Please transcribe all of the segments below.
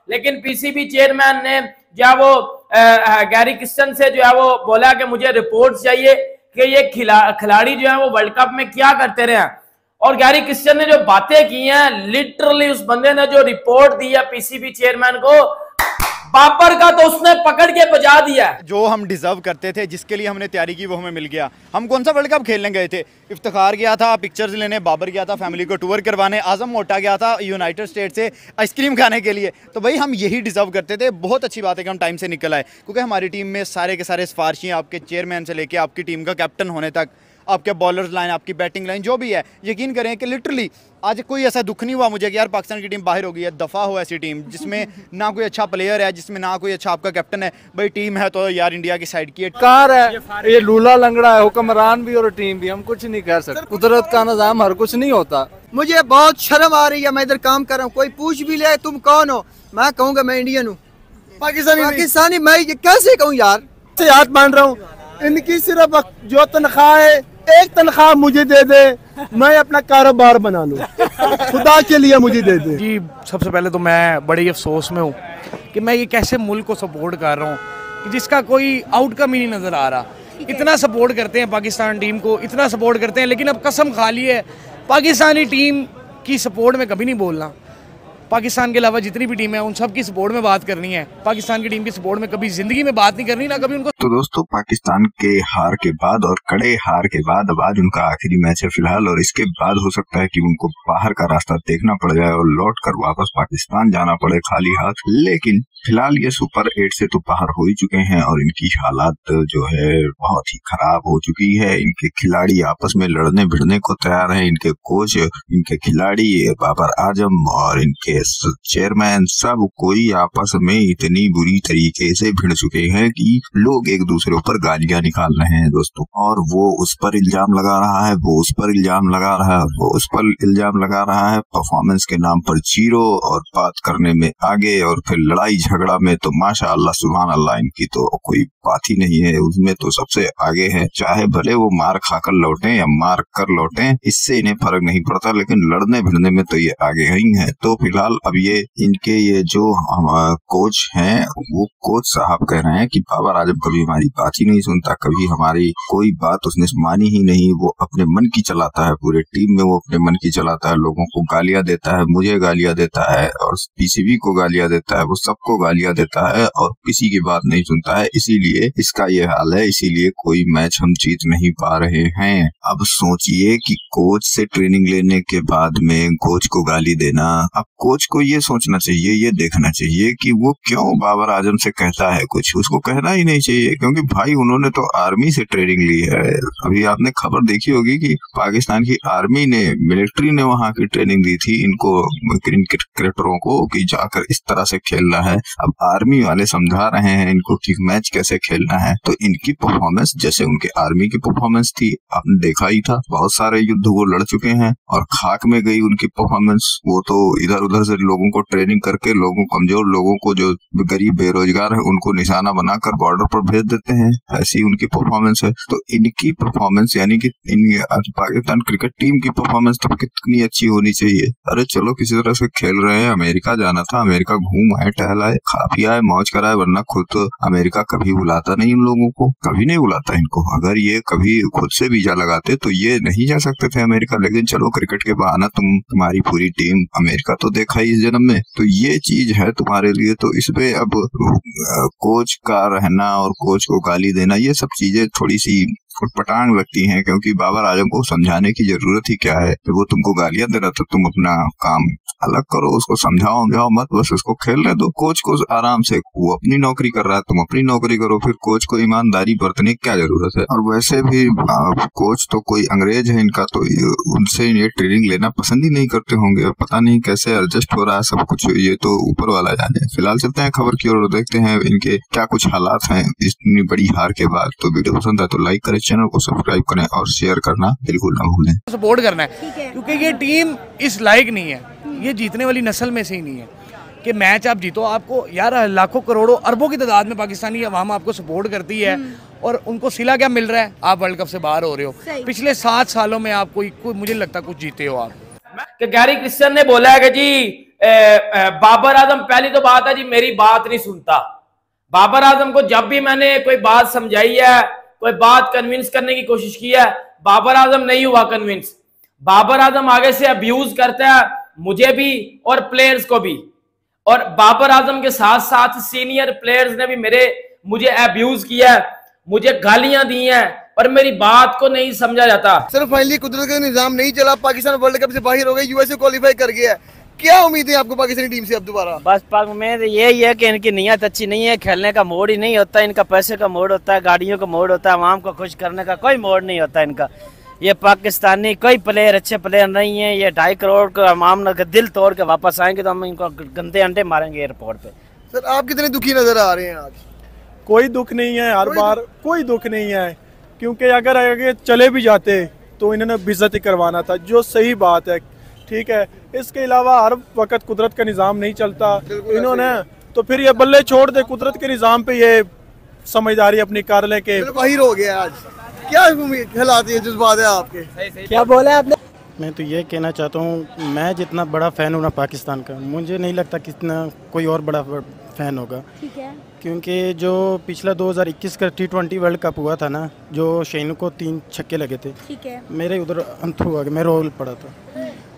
लेकिन PCB chairman ने जो है वो गैरी क्रिस्टन से जो है वो बोला कि मुझे रिपोर्ट चाहिए कि ये खिलाड़ी जो है वो वर्ल्ड कप में क्या करते रहे। और गैरी क्रिस्टन ने जो बातें की हैं, लिटरली उस बंदे ने जो रिपोर्ट दी है पीसीबी चेयरमैन को, बाबर का तो उसने पकड़ के बजा दिया। जो हम डिजर्व करते थे, जिसके लिए हमने तैयारी की, वो हमें मिल गया। हम कौन सा वर्ल्ड कप खेलने गए थे? इफ्तिखार गया था पिक्चर्स लेने, बाबर गया था फैमिली को टूर करवाने, आजम मोटा गया था यूनाइटेड स्टेट से आइसक्रीम खाने के लिए। तो भाई हम यही डिजर्व करते थे। बहुत अच्छी बात है कि हम टाइम से निकल आए, क्योंकि हमारी टीम में सारे के सारे सिफारशी, आपके चेयरमैन से लेके आपकी टीम का कैप्टन होने तक, आपके बॉलर्स लाइन, आपकी बैटिंग लाइन, जो भी है, यकीन करें कि लिटरली आज कोई ऐसा दुख नहीं हुआ मुझे कि यार पाकिस्तान की टीम बाहर हो गई है। दफ़ा हो ऐसी टीम जिसमें ना कोई अच्छा प्लेयर है, जिसमें ना कोई अच्छा आपका कैप्टन है। भाई टीम है तो यार इंडिया की साइड की है। कार है ये लूला लंगड़ा है, हुक्मरान भी और टीम भी, हम कुछ नहीं कर सकते। कुदरत का निजाम हर कुछ नहीं होता। मुझे बहुत शर्म आ रही है, मैं इधर काम कर रहा हूँ, कोई पूछ भी ले तुम कौन हो, मैं कहूँगा मैं इंडियन हूँ। पाकिस्तानी मैं कैसे कहूँ यार, से हाथ मान रहा हूँ। इनकी सिर्फ जो तनख्वाह है, एक तनख्वाह मुझे दे दे, मैं अपना कारोबार बना लूं। खुदा के लिए मुझे दे दे। जी सबसे पहले तो मैं बड़े अफसोस में हूँ कि मैं ये कैसे मुल्क को सपोर्ट कर रहा हूँ कि जिसका कोई आउटकम ही नहीं नज़र आ रहा। इतना सपोर्ट करते हैं पाकिस्तान टीम को, इतना सपोर्ट करते हैं, लेकिन अब कसम खा ली है पाकिस्तानी टीम की सपोर्ट में कभी नहीं बोलना। पाकिस्तान के अलावा जितनी भी टीम है उन सब की सपोर्ट में बात करनी है, पाकिस्तान की टीम की सपोर्ट में कभी जिंदगी में बात नहीं करनी, ना कभी उनको। तो दोस्तों, पाकिस्तान के हार के बाद और कड़े हार के बाद अब आज उनका आखिरी मैच है फिलहाल, और इसके बाद हो सकता है कि उनको बाहर का रास्ता देखना पड़ जाए और लौट कर वापस पाकिस्तान जाना पड़े खाली हाथ। लेकिन फिलहाल ये सुपर 8 से तो बाहर हो ही चुके हैं और इनकी हालात जो है बहुत ही खराब हो चुकी है। इनके खिलाड़ी आपस में लड़ने भिड़ने को तैयार हैं, इनके कोच, इनके खिलाड़ी, बाबर आजम और इनके चेयरमैन, सब कोई आपस में इतनी बुरी तरीके से भिड़ चुके हैं कि लोग एक दूसरे पर गालियां निकाल रहे हैं दोस्तों। और वो उस पर इल्जाम लगा रहा है, वो उस पर इल्जाम लगा रहा है, वो उस पर इल्जाम लगा रहा है। परफॉर्मेंस के नाम पर जीरो और बात करने में आगे, और फिर लड़ाई झगड़ा में तो माशाअल्लाह सुभान अल्लाह, इनकी तो कोई बात ही नहीं है, उसमें तो सबसे आगे है। चाहे भले वो मार खाकर लौटे या मार कर लौटे, इससे इन्हें फर्क नहीं पड़ता, लेकिन लड़ने भिड़ने में तो ये आगे ही है। तो फिलहाल अब ये इनके ये जो कोच हैं, वो कोच साहब कह रहे हैं कि बाबर आजम कभी हमारी बात ही नहीं सुनता, कभी हमारी कोई बात उसने मानी ही नहीं, वो अपने मन की चलाता है, पूरे टीम में वो अपने मन की चलाता है, लोगों को गालियां देता है, मुझे गालियां देता है और पीसीबी को गालियां देता है, वो सबको गालियां देता है और किसी की बात नहीं सुनता है। इसीलिए इसका ये हाल है, इसीलिए कोई मैच हम जीत नहीं पा रहे हैं। अब सोचिए कि कोच से ट्रेनिंग लेने के बाद में कोच को गाली देना। अब कोच को ये सोचना चाहिए, ये देखना चाहिए कि वो क्यों बाबर आजम से कहता है कुछ, उसको कहना ही नहीं चाहिए, क्योंकि भाई उन्होंने तो आर्मी से ट्रेनिंग ली है। अभी आपने खबर देखी होगी कि पाकिस्तान की आर्मी ने, मिलिट्री ने वहां की ट्रेनिंग दी थी इनको, क्रिकेटरों को, कि जाकर इस तरह से खेलना है। अब आर्मी वाले समझा रहे हैं इनको कि मैच कैसे खेलना है। तो इनकी परफॉर्मेंस जैसे उनके आर्मी की परफॉर्मेंस थी, आपने देखा ही था, बहुत सारे युद्ध वो लड़ चुके हैं और खाक में गई उनकी परफॉर्मेंस। वो तो इधर उधर से लोगों को ट्रेनिंग करके, लोगों, कमजोर लोगों को, जो गरीब बेरोजगार है, उनको निशाना बनाकर बॉर्डर पर भेज देते हैं। ऐसी उनकी परफॉर्मेंस है। तो इनकी परफॉर्मेंस यानी कि पाकिस्तान क्रिकेट टीम की परफॉर्मेंस तो कितनी अच्छी होनी चाहिए। अरे चलो किसी तरह से खेल रहे हैं, अमेरिका जाना था, अमेरिका घूम आए, टहल आए, खा पिया है, मौज कराए, वरना खुद तो अमेरिका कभी बुलाता नहीं इन लोगों को, कभी नहीं बुलाता इनको। अगर ये कभी खुद से वीजा लगाते तो ये नहीं जा सकते थे अमेरिका, लेकिन चलो क्रिकेट के बहाना तुम्हारी पूरी टीम अमेरिका तो देखा ही इस जन्म में। तो ये चीज है तुम्हारे लिए। तो इसमें अब कोच का रहना और कोच को गाली देना, ये सब चीजें थोड़ी सी उटपटांग लगती हैं, क्योंकि बाबर आजम को समझाने की जरूरत ही क्या है। तो वो तुमको गालियां दे रहा था, तुम अपना काम अलग करो, उसको समझाओ मत, बस उसको खेलने दो। कोच को आराम से, वो अपनी नौकरी कर रहा है, तुम अपनी नौकरी करो, फिर कोच को ईमानदारी बरतने की क्या जरूरत है। और वैसे भी कोच तो कोई अंग्रेज है इनका, तो उनसे ये ट्रेनिंग लेना पसंद ही नहीं करते होंगे। पता नहीं कैसे एडजस्ट हो रहा है सब कुछ, ये तो ऊपर वाला जाने। फिलहाल चलते हैं खबर की ओर, देखते हैं इनके क्या कुछ हालात हैं इतनी बड़ी हार के बाद। तो वीडियो पसंद है तो लाइक करें, चैनल को सब्सक्राइब करें और शेयर करना बिल्कुल ना भूलें। सपोर्ट करना है क्योंकि ये टीम इस लायक नहीं है, ये जीतने वाली नस्ल में से ही नहीं है कि मैच आप जीतो। आपको यार लाखों करोड़ों अरबों की तादाद में पाकिस्तानी अवाम आपको सपोर्ट करती है और उनको सिला क्या मिल रहा है, आप वर्ल्ड कप से बाहर हो रहे हो। पिछले 7 सालों में आप कोई मुझे लगता कुछ जीते हो आप। कि गैरी क्रिस्टन ने बोला है कि जी बाबर आजम, पहली तो बात है जी, मेरी बात नहीं सुनता। बाबर आजम को जब भी मैंने कोई बात समझाई है, कोई बात कन्विंस करने की कोशिश की है, बाबर आजम नहीं हुआ कन्विंस। बाबर आजम आगे से अब्यूज करता है मुझे भी और प्लेयर्स को भी, और बाबर आजम के साथ साथ सीनियर प्लेयर्स ने भी मुझे अब्यूज किया है, मुझे गालियां दी हैं, और मेरी बात को नहीं समझा जाता। सर फाइनली कुदरत का निजाम नहीं चला, पाकिस्तान वर्ल्ड कप से बाहर हो गए, यूएसए क्वालिफाई कर गया है। क्या उम्मीद है आपको पाकिस्तानी टीम से अब दोबारा? बस उम्मीद यही है कि इनकी नीयत अच्छी नहीं है, खेलने का मोड ही नहीं होता इनका, पैसे का मोड होता है, गाड़ियों का मोड होता है, आवाम को खुश करने का कोई मोड नहीं होता इनका। ये पाकिस्तानी कोई प्लेयर अच्छे प्लेयर नहीं है। ये 2.5 करोड़ का आवाम दिल तोड़ के वापस आएंगे तो हम इनको गंदे अंडे मारेंगे एयरपोर्ट पे। सर आप कितने दुखी नजर आ रहे हैं आज? कोई दुख नहीं है, हर बार कोई दुख नहीं है, क्योंकि अगर आगे चले भी जाते तो इन्होंने बेइज्जती करवाना था, जो सही बात है, ठीक है। इसके अलावा हर वक्त कुदरत का निज़ाम नहीं चलता इन्होंने, तो फिर ये बल्ले छोड़ दे, कुदरत के निज़ाम पे ये समझदारी अपनी कर ले के बाहर हो गया आज। क्या हालात है, जज्बात है आपके? क्या बोला आपने? मैं तो ये कहना चाहता हूँ, मैं जितना बड़ा फ़ैन हूँ ना पाकिस्तान का, मुझे नहीं लगता कितना कोई और बड़ा फ़ैन होगा। ठीक है। क्योंकि जो पिछला 2021 का T20 वर्ल्ड कप हुआ था ना, जो शहीन को 3 छक्के लगे थे, ठीक है, मेरे उधर अंथरू हुआ, मैं रोल पड़ा था।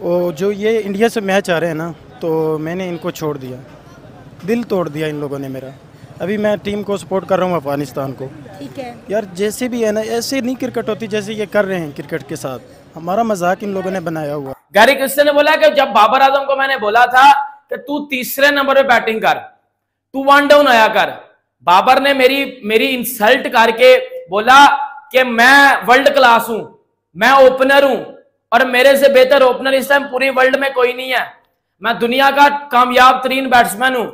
वो जो ये इंडिया से मैच आ रहे हैं ना, तो मैंने इनको छोड़ दिया, दिल तोड़ दिया इन लोगों ने मेरा। अभी मैं टीम को सपोर्ट कर रहा हूँ, अफगानिस्तान को। ठीक है यार, जैसे भी है ना, ऐसे नहीं क्रिकेट होती जैसे ये कर रहे हैं क्रिकेट के साथ। हमारा मजाक इन लोगों ने बनाया हुआ। गैरी क्रिस्टियन ने बोला कि जब बाबर आजम को मैंने बोला था कि तू तीसरे नंबर पे बैटिंग कर, तू 1 डाउन आया कर, बाबर ने मेरी इंसल्ट करके बोला कि मैं वर्ल्ड क्लास हूं, मैं ओपनर हूं, और मेरे से बेहतर ओपनर इस टाइम पूरी वर्ल्ड में कोई नहीं है, मैं दुनिया का कामयाब तरीन बैट्समैन हूं,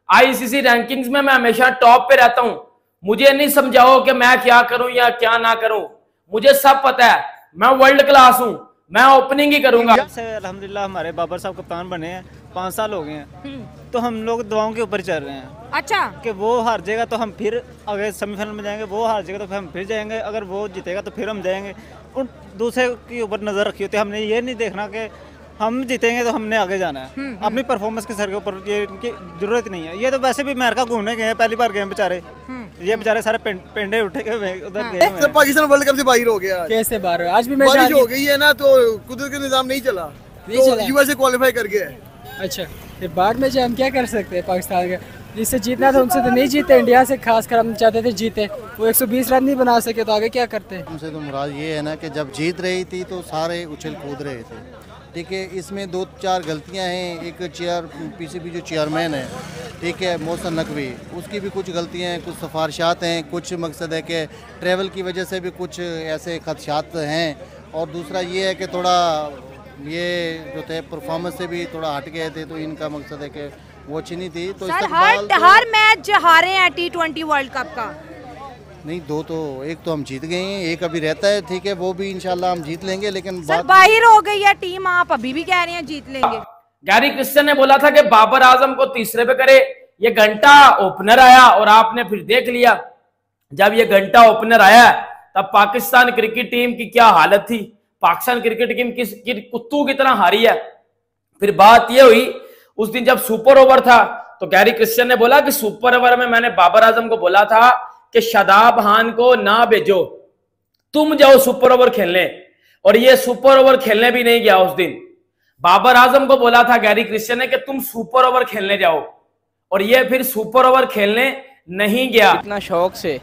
आईसीसी रैंकिंग्स में मैं हमेशा टॉप पे रहता हूं, मुझे नहीं समझाओ कि मैं क्या करूं या क्या ना करूं, मुझे सब पता है, मैं वर्ल्ड क्लास हूं, मैं ओपनिंग ही करूंगा। अल्हम्दुलिल्लाह हमारे बाबर साहब कप्तान बने हैं, 5 साल हो गए हैं, तो हम लोग दुआओं के ऊपर चल रहे हैं। अच्छा, कि वो हार जाएगा तो हम फिर अगर सेमीफाइनल में जाएंगे, वो हार जाएगा तो फिर हम फिर जाएंगे, अगर वो जीतेगा तो फिर हम जाएंगे। उन दूसरे के ऊपर नज़र रखी होती है, हमने ये नहीं देखना कि हम जीतेंगे तो हमने आगे जाना है। अपनी परफॉर्मेंस के सर के ऊपर ये इनकी जरूरत नहीं है। ये तो वैसे भी अमेरिका घूमने गए हैं, पहली बार गए बेचारे, ये बेचारे सारे पेंडे उठे गए उधर गए। पाकिस्तान वर्ल्ड कप से बाहर हो गया। कैसे बाहर? आज भी बारिश हो गई है ना, तो कुदरत का निजाम नहीं चला, यूएसए क्वालिफाई कर गया। अच्छा, फिर बाद में जो हम क्या कर सकते हैं पाकिस्तान का, जिससे जीतना था उनसे तो नहीं जीते, इंडिया से खासकर हम चाहते थे जीते, वो 120 रन नहीं बना सके, तो आगे क्या करते हैं? हमसे तो मुराद ये है ना कि जब जीत रही थी तो सारे उछल कूद रहे थे, ठीक है। इसमें 2-4 गलतियां हैं। एक पीसीबी जो चेयरमैन है, ठीक है, मोहसिन नकवी, उसकी भी कुछ गलतियां हैं, कुछ सिफारिशात हैं, कुछ मकसद है कि ट्रैवल की वजह से भी कुछ ऐसे खदशात हैं, और दूसरा ये है कि थोड़ा ये जो थे परफॉर्मेंस से भी थोड़ा हट गए थे, तो इनका मकसद है कि वो अच्छी नहीं थी। तो हर मैच हारे हैं T20 वर्ल्ड कप का नहीं, 2 तो, एक तो हम जीत गए हैं, एक अभी रहता है, ठीक है, वो भी इंशाल्लाह हम जीत लेंगे। लेकिन सर बाहर हो गई है टीम, आप अभी भी कह रहे हैं जीत लेंगे। गैरी क्रिस्टियन ने बोला था कि बाबर आजम को तीसरे पे करे, ये घंटा ओपनर आया और आपने फिर देख लिया, जब ये घंटा ओपनर आया तब पाकिस्तान क्रिकेट टीम की क्या हालत थी, पाकिस्तान क्रिकेट टीम कुत्तू की तरह हारी है। फिर बात ये हुई उस दिन जब सुपर ओवर था, तो गैरी क्रिस्टियन ने बोला कि सुपर ओवर में मैंने बाबर आजम को बोला था कि शादाब खान को ना भेजो, तुम जाओ सुपर ओवर खेलने, और ये सुपर ओवर खेलने भी नहीं गया उस दिन। बाबर आजम को बोला था गैरी क्रिस्टियन ने कि तुम सुपर ओवर खेलने जाओ, और ये फिर सुपर ओवर खेलने नहीं गया। इतना शौक से,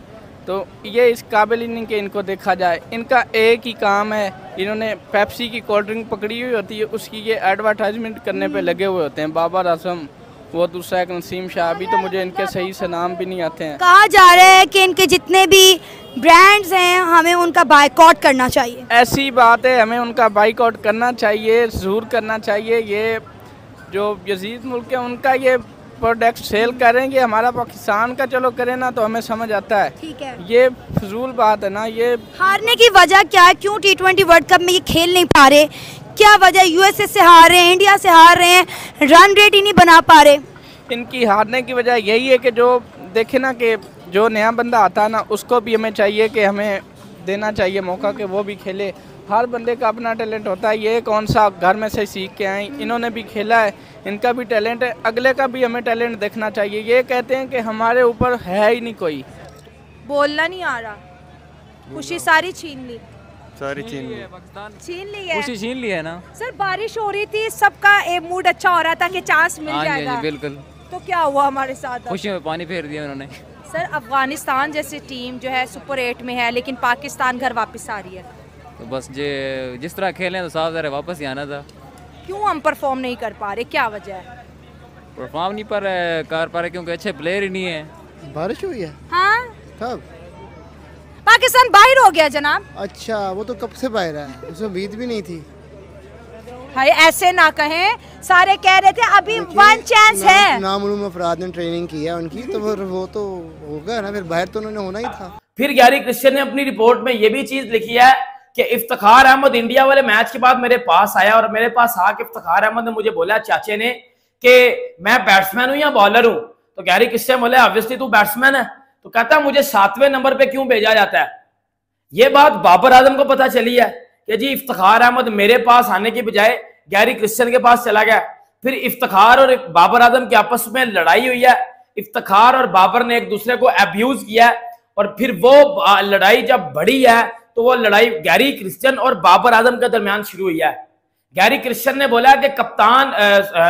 तो ये इस काबिल ही नहीं कि इनको देखा जाए। इनका एक ही काम है, इन्होंने पेप्सी की कोल्ड ड्रिंक पकड़ी हुई होती है, उसकी ये एडवर्टाइजमेंट करने पे लगे हुए होते हैं। बाबर आजम, वो दूसरा एक नसीम शाह, अभी तो मुझे इनके सही से नाम भी नहीं आते हैं। कहा जा रहा है कि इनके जितने भी ब्रांड्स हैं हमें उनका बायकॉट करना चाहिए। ऐसी बात है, हमें उनका बायकॉट करना चाहिए, ज़रूर करना चाहिए। ये जो यजीद मुल्क है उनका ये प्रोडक्ट सेल करेंगे, हमारा पाकिस्तान का चलो करे ना तो हमें समझ आता है। ठीक है, ये फजूल बात है ना। ये हारने की वजह क्या है? क्यों T20 वर्ल्ड कप में ये खेल नहीं पा रहे? क्या वजह? यूएसए से हार रहे हैं, इंडिया से हार रहे हैं, रन रेट ही नहीं बना पा रहे। इनकी हारने की वजह यही है कि जो देखे ना कि जो नया बंदा आता है ना, उसको भी हमें चाहिए कि हमें देना चाहिए मौका कि वो भी खेले, हर बंदे का अपना टैलेंट होता है। ये कौन सा घर में से सीख के आए, इन्होंने भी खेला है, इनका भी टैलेंट है, अगले का भी हमें टैलेंट देखना चाहिए। ये कहते हैं कि हमारे ऊपर है ही नहीं कोई। बोलना नहीं आ रहा, खुशी सारी छीन ली, सारी छीन ली है, खुशी छीन ली है ना सर। बारिश हो रही थी, सबका मूड अच्छा हो रहा था कि चांस मिल जाएगा। बिल्कुल, तो क्या हुआ हमारे साथ? खुशी में पानी फेर दिया उन्होंने। सर अफगानिस्तान जैसी टीम जो है सुपर 8 में है, लेकिन पाकिस्तान घर वापस आ रही है। तो बस जिस तरह खेले तो साफ ज़रा वापस ही आना था। क्यों हम परफॉर्म नहीं कर पा रहे, क्या वजह है? परफॉर्म नहीं कर पा रहे क्योंकि अच्छे प्लेयर ही नहीं है। बारिश हुई है? हाँ, कब? पाकिस्तान बाहर हो गया जनाब। अच्छा, वो तो कब से बाहर है, उसे उम्मीद भी नहीं थी। भाई ऐसे ना कहें, सारे कह रहे थे अभी वन चांस है। नामालूम अफराद ने ट्रेनिंग की है उनकी, तो वो तो होगा ना, फिर बाहर तो उन्होंने होना ही था। फिर गैरी क्रिश्चियन ने अपनी रिपोर्ट में ये भी चीज लिखी है कि इफ्तिखार अहमद इंडिया वाले मैच के बाद मेरे पास आया और मेरे पास आके इफ्तिखार अहमद ने मुझे बोला, चाचे ने, कि मैं बैट्समैन हूं या बॉलर हूं। तो गैरी क्रिश्चियन बोले, ऑब्वियसली तू बैट्समैन है। तो कहता मुझे 7वें नंबर पे क्यों भेजा जाता है। ये बात बाबर आजम को पता चली है कि जी इफ्तिखार अहमद मेरे पास आने की बजाय गैरी क्रिश्चियन के पास चला गया। फिर इफ्तिखार और बाबर आजम के आपस में लड़ाई हुई है। इफ्तिखार और बाबर ने एक दूसरे को अब्यूज किया है और फिर वो लड़ाई जब बढ़ी है तो वो लड़ाई गैरी क्रिश्चियन और बाबर आजम के दरमियान शुरू हुई है। गैरी क्रिश्चियन ने बोला कि कप्तान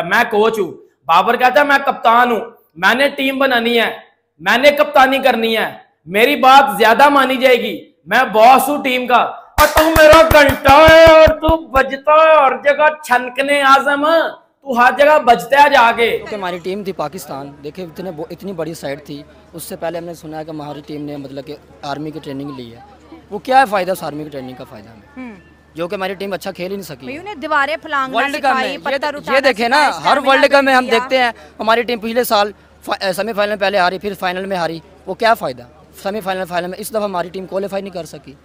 मैं कोच हूं। बाबर कहता है मैं कप्तान हूं, मैंने टीम बनानी है, मैंने कप्तानी करनी है, मेरी बात ज्यादा मानी जाएगी, मैं बॉस हूं टीम का। और तू मेरा घंटा है और तू बजता है हर जगह, छनकने आजम तू हर जगह बजता है जाके। तो हमारी टीम थी पाकिस्तान, देखिए इतनी बड़ी साइड थी। उससे पहले हमने सुना है कि हमारी टीम ने मतलब कि आर्मी की ट्रेनिंग ली है। वो क्या है फायदा उस आर्मी की ट्रेनिंग का फायदा हमें, जो कि हमारी टीम अच्छा खेल ही नहीं सकी। दीवारें फलांगना वर्ल्ड कप में ये देखे ना, हर वर्ल्ड कप में हम देखते हैं हमारी टीम पिछले साल सेमीफाइनल में पहले हारी, फिर फाइनल में हारी। वो क्या फायदा, सेमीफाइनल फाइनल में इस दफ़ा हमारी टीम क्वालिफाई नहीं कर सकी।